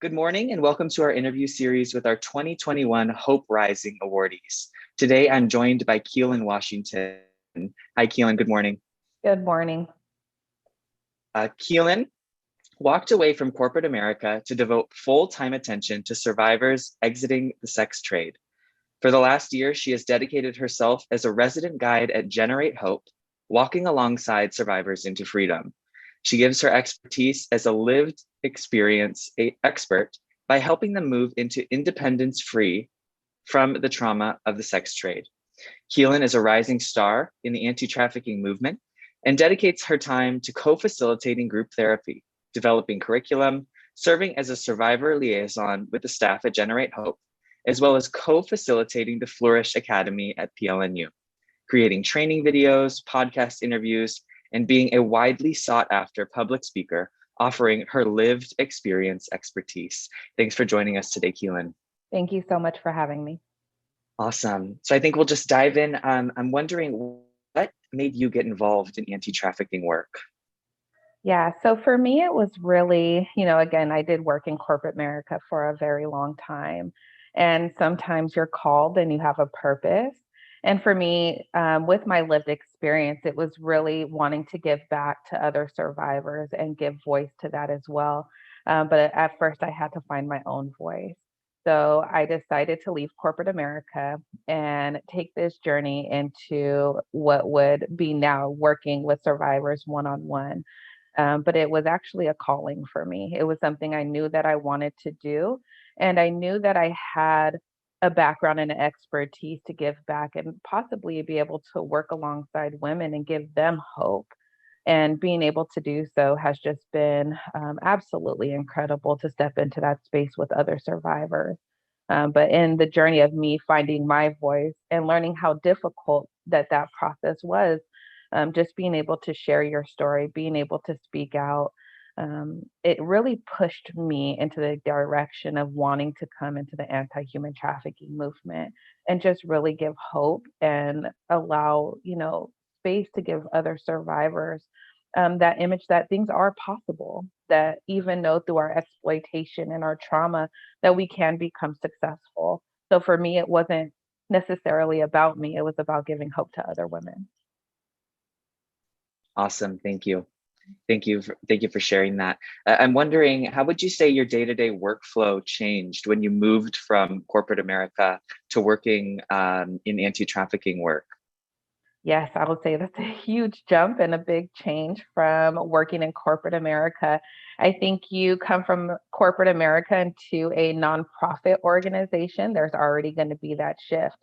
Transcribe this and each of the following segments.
Good morning and welcome to our interview series with our 2021 Hope Rising awardees. Today, I'm joined by Keelin, Washington. Hi, Keelin. Good morning. Good morning. Keelin walked away from corporate America to devote full-time attention to survivors exiting the sex trade. For the last year, she has dedicated herself as a resident guide at Generate Hope, walking alongside survivors into freedom. She gives her expertise as a lived experience expert by helping them move into independence free from the trauma of the sex trade. Keelin is a rising star in the anti-trafficking movement and dedicates her time to co-facilitating group therapy, developing curriculum, serving as a survivor liaison with the staff at Generate Hope, as well as co-facilitating the Flourish Academy at PLNU, creating training videos, podcast interviews, and being a widely sought after public speaker, offering her lived experience expertise. Thanks for joining us today, Keelin. Thank you so much for having me. Awesome. So I think we'll just dive in. I'm wondering what made you get involved in anti-trafficking work? Yeah, so for me, it was really, again, I did work in corporate America for a very long time. And sometimes you're called and you have a purpose. And for me, with my lived experience, it was really wanting to give back to other survivors and give voice to that as well. But at first, I had to find my own voice. So I decided to leave corporate America and take this journey into what would be now working with survivors one on one. But it was actually a calling for me. It was something I knew that I wanted to do. And I knew that I had a background and an expertise to give back and possibly be able to work alongside women and give them hope. And being able to do so has just been absolutely incredible to step into that space with other survivors. But in the journey of me finding my voice and learning how difficult that process was, just being able to share your story, being able to speak out, it really pushed me into the direction of wanting to come into the anti-human trafficking movement and just really give hope and allow, space to give other survivors that image that things are possible, that even though through our exploitation and our trauma that we can become successful. So for me, it wasn't necessarily about me, it was about giving hope to other women. Awesome. Thank you. Thank you for sharing that. I'm wondering, how would you say your day-to-day workflow changed when you moved from corporate America to working in anti-trafficking work? Yes, I would say that's a huge jump and a big change from working in corporate America. I think you come from corporate America into a nonprofit organization, there's already going to be that shift.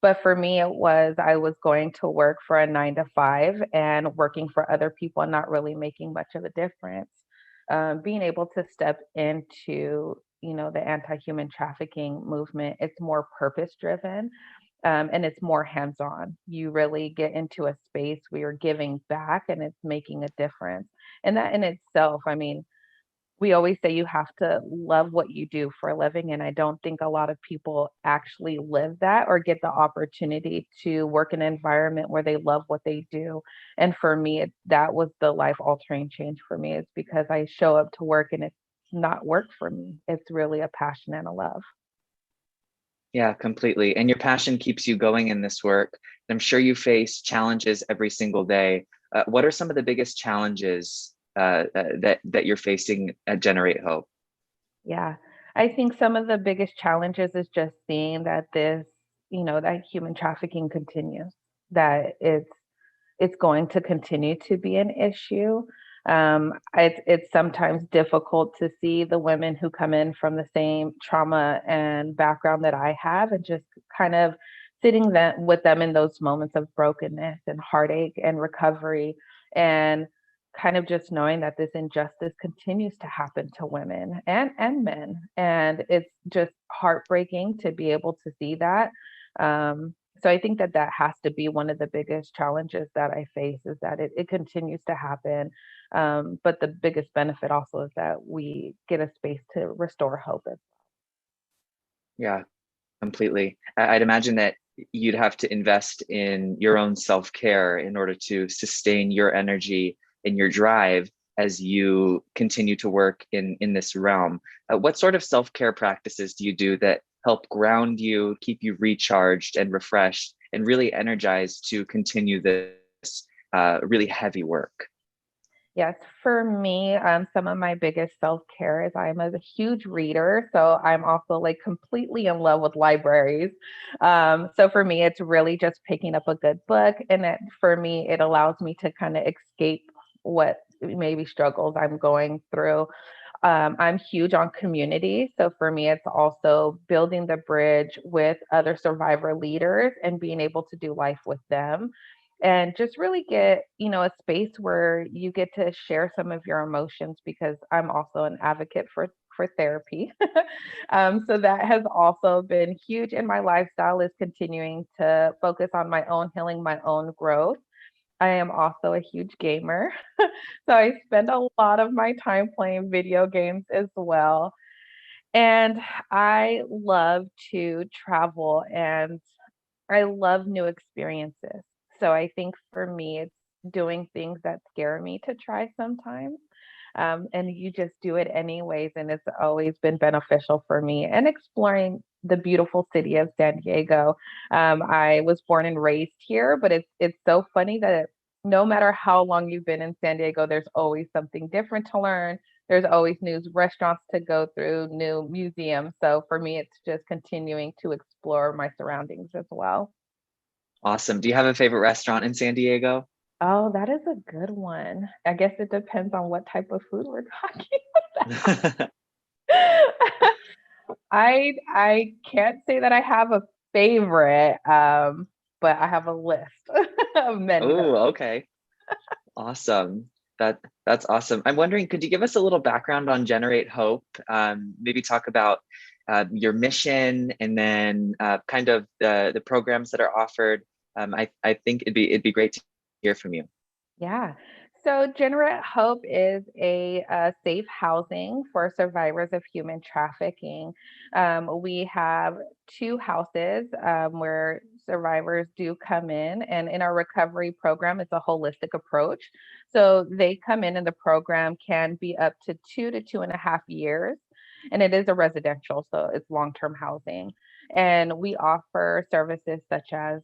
But for me, it was I was going to work for a 9 to 5 and working for other people and not really making much of a difference. Being able to step into the anti-human trafficking movement, it's more purpose driven, and it's more hands-on. You really get into a space where you're giving back and it's making a difference. And that in itself, I mean, we always say you have to love what you do for a living, and I don't think a lot of people actually live that or get the opportunity to work in an environment where they love what they do. And for me, that was the life-altering change for me, is because I show up to work and it's not work for me. It's really a passion and a love. Yeah, completely. And your passion keeps you going in this work. I'm sure you face challenges every single day. What are some of the biggest challenges that you're facing at Generate Hope? Yeah. I think some of the biggest challenges is just seeing that that human trafficking continues, that it's going to continue to be an issue. It's sometimes difficult to see the women who come in from the same trauma and background that I have, and just kind of sitting with them in those moments of brokenness and heartache and recovery, and kind of just knowing that this injustice continues to happen to women and men. And it's just heartbreaking to be able to see that. So I think that has to be one of the biggest challenges that I face, is that it continues to happen. But the biggest benefit also is that we get a space to restore hope. Yeah, completely. I'd imagine that you'd have to invest in your own self-care in order to sustain your energy and your drive as you continue to work in this realm. What sort of self-care practices do you do that help ground you, keep you recharged and refreshed, and really energized to continue this really heavy work? Yes, for me, some of my biggest self-care is I'm a huge reader, so I'm also like completely in love with libraries. So for me, it's really just picking up a good book, and for me, it allows me to kind of escape what maybe struggles I'm going through. I'm huge on community. So for me, it's also building the bridge with other survivor leaders and being able to do life with them. And just really get, a space where you get to share some of your emotions because I'm also an advocate for therapy. So that has also been huge in my lifestyle is continuing to focus on my own healing, my own growth. I am also a huge gamer. So I spend a lot of my time playing video games as well. And I love to travel and I love new experiences. So I think for me, it's doing things that scare me to try sometimes. And you just do it anyways. And it's always been beneficial for me and exploring the beautiful city of San Diego. I was born and raised here, but it's so funny that no matter how long you've been in San Diego, there's always something different to learn. There's always new restaurants to go through, new museums. So for me, it's just continuing to explore my surroundings as well. Awesome. Do you have a favorite restaurant in San Diego? Oh, that is a good one. I guess it depends on what type of food we're talking about. I can't say that I have a favorite, but I have a list of many that Oh, okay. Awesome. That's awesome. I'm wondering, could you give us a little background on Generate Hope? Maybe talk about your mission and then kind of the programs that are offered. I think it'd be great to hear from you. Yeah. So, Generate Hope is a safe housing for survivors of human trafficking. We have two houses where survivors do come in, and in our recovery program, it's a holistic approach. So, they come in, and the program can be up to 2 to 2.5 years, and it is a residential, so it's long term housing. And we offer services such as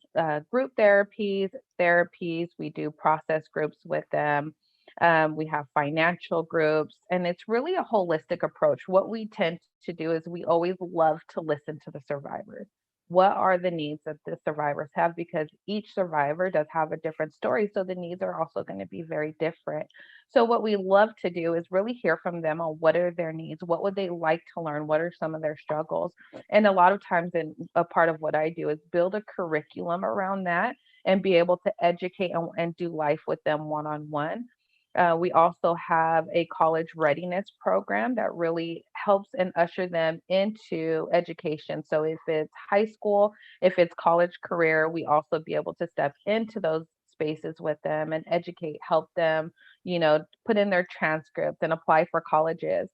group therapies. We do process groups with them. We have financial groups, and it's really a holistic approach. What we tend to do is we always love to listen to the survivors. What are the needs that the survivors have? Because each survivor does have a different story. So the needs are also going to be very different. So, what we love to do is really hear from them on what are their needs? What would they like to learn? What are some of their struggles? And a lot of times, in a part of what I do is build a curriculum around that and be able to educate and do life with them one on one. We also have a college readiness program that really helps and usher them into education. So if it's high school, if it's college career, we also be able to step into those spaces with them and educate, help them, put in their transcripts and apply for colleges.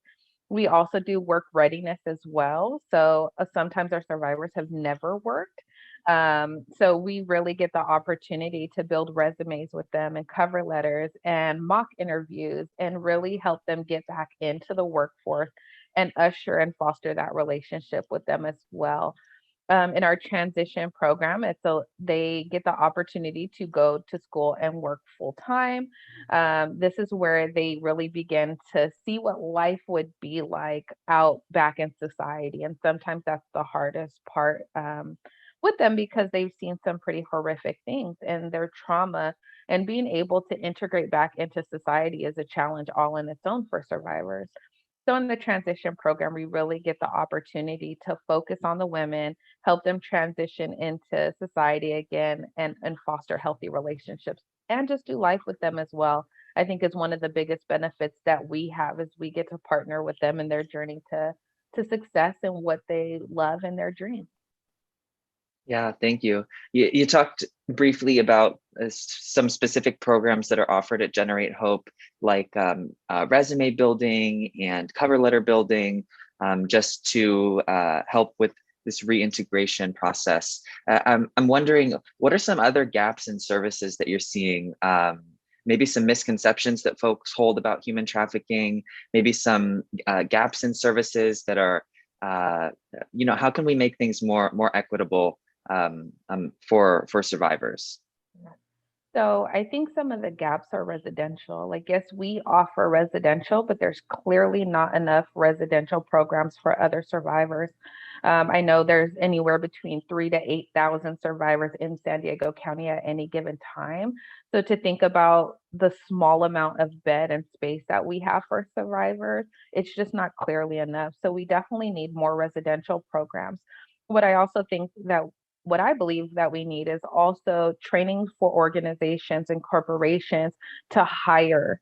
We also do work readiness as well. So sometimes our survivors have never worked. So we really get the opportunity to build resumes with them and cover letters and mock interviews and really help them get back into the workforce and usher and foster that relationship with them as well. In our transition program, they get the opportunity to go to school and work full time. This is where they really begin to see what life would be like out back in society, and sometimes that's the hardest part with them because they've seen some pretty horrific things and their trauma. And being able to integrate back into society is a challenge all in its own for survivors. So in the transition program, we really get the opportunity to focus on the women, help them transition into society again, and foster healthy relationships and just do life with them as well. I think is one of the biggest benefits that we have is we get to partner with them in their journey to success and what they love and their dreams. Yeah, thank you. You talked briefly about some specific programs that are offered at Generate Hope, like resume building and cover letter building, just to help with this reintegration process. I'm wondering, what are some other gaps in services that you're seeing maybe some misconceptions that folks hold about human trafficking, maybe some gaps in services that are, how can we make things more equitable for survivors? So I think some of the gaps are residential. Like, yes, we offer residential, but there's clearly not enough residential programs for other survivors. I know there's anywhere between 3 to 8,000 survivors in San Diego County at any given time. So to think about the small amount of bed and space that we have for survivors, it's just not clearly enough. So we definitely need more residential programs. What I also think that what I believe that we need is also training for organizations and corporations to hire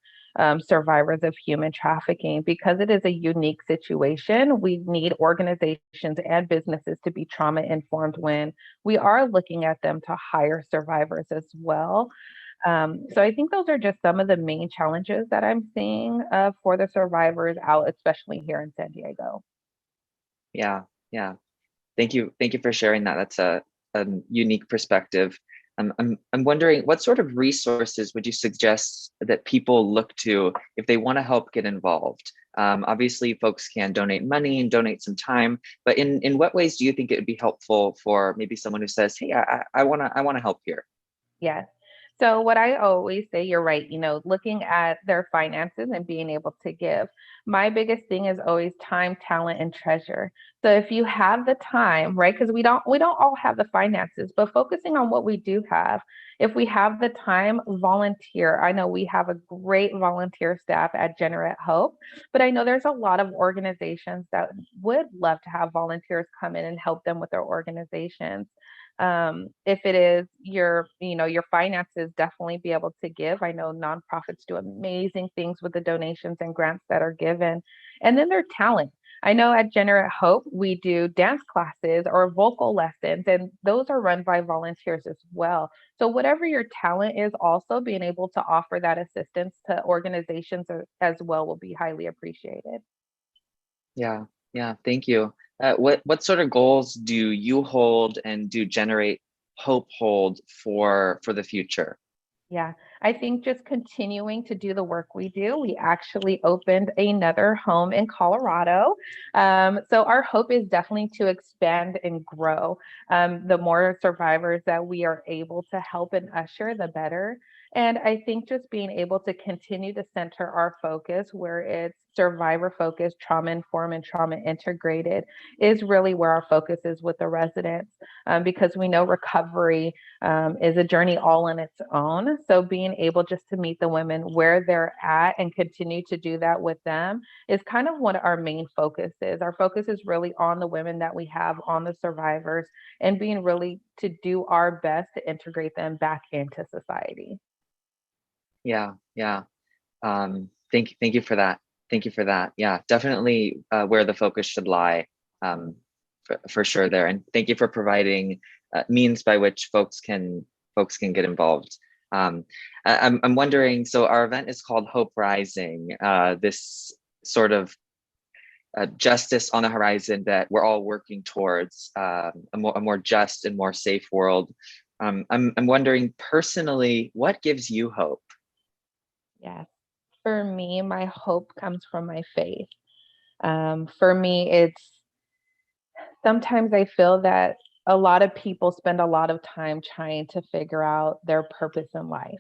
survivors of human trafficking because it is a unique situation. We need organizations and businesses to be trauma informed when we are looking at them to hire survivors as well. So I think those are just some of the main challenges that I'm seeing for the survivors out, especially here in San Diego. Yeah, yeah. Thank you for sharing that. That's a unique perspective. I'm wondering, what sort of resources would you suggest that people look to if they want to help get involved? Obviously, folks can donate money and donate some time, but in what ways do you think it would be helpful for maybe someone who says, "Hey, I wanna help here"? Yes. So what I always say, you're right, looking at their finances and being able to give. My biggest thing is always time, talent, and treasure. So if you have the time, right? Because we don't all have the finances, but focusing on what we do have. If we have the time, volunteer. I know we have a great volunteer staff at Generate Hope, but I know there's a lot of organizations that would love to have volunteers come in and help them with their organizations. If it is your finances, definitely be able to give. I know nonprofits do amazing things with the donations and grants that are given. And then their talent. I know at Generate Hope, we do dance classes or vocal lessons, and those are run by volunteers as well. So, whatever your talent is, also being able to offer that assistance to organizations as well will be highly appreciated. Yeah, yeah, thank you. What sort of goals do you hold and do Generate Hope hold for the future? Yeah, I think just continuing to do the work we do. We actually opened another home in Colorado. So our hope is definitely to expand and grow. The more survivors that we are able to help and usher, the better. And I think just being able to continue to center our focus where it's survivor focused, trauma informed, and trauma integrated is really where our focus is with the residents, because we know recovery is a journey all on its own. So being able just to meet the women where they're at and continue to do that with them is kind of what our main focus is. Our focus is really on the women that we have, on the survivors, and being really to do our best to integrate them back into society. Yeah, yeah. Thank you for that. Thank you for that. Yeah, definitely where the focus should lie, for sure there. And thank you for providing means by which folks can get involved. I'm wondering. So our event is called Hope Rising. This sort of justice on the horizon that we're all working towards, a more just and more safe world. I'm wondering personally, what gives you hope? Yes. For me, my hope comes from my faith. For me, it's sometimes I feel that a lot of people spend a lot of time trying to figure out their purpose in life.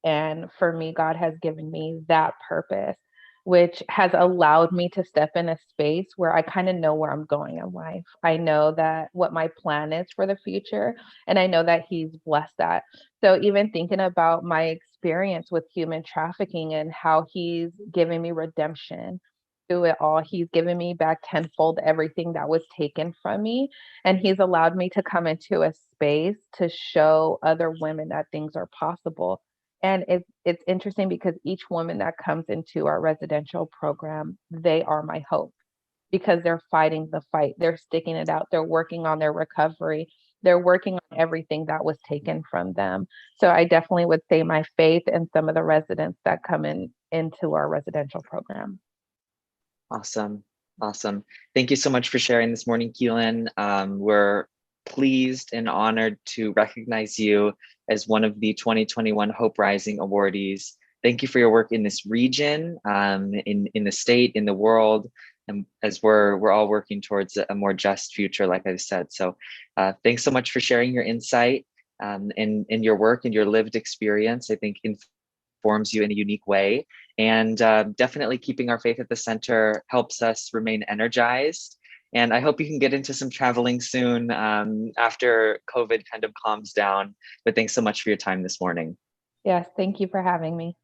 And for me, God has given me that purpose, which has allowed me to step in a space where I kind of know where I'm going in life. I know that what my plan is for the future, and I know that He's blessed that. So, even thinking about my experience with human trafficking and how He's given me redemption through it all. He's given me back tenfold everything that was taken from me. And he's allowed me to come into a space to show other women that things are possible. And it's interesting because each woman that comes into our residential program, they are my hope because they're fighting the fight. They're sticking it out. They're working on their recovery. They're working on everything that was taken from them. So I definitely would say my faith and some of the residents that come in into our residential program. Awesome. Awesome. Thank you so much for sharing this morning, Keelan. We're pleased and honored to recognize you as one of the 2021 Hope Rising awardees. thank you for your work in this region, in the state, in the world, and as we're all working towards a more just future, like I said. So thanks so much for sharing your insight and your work and your lived experience. I think informs you in a unique way. And definitely keeping our faith at the center helps us remain energized. And I hope you can get into some traveling soon after COVID kind of calms down. But thanks so much for your time this morning. Yes, thank you for having me.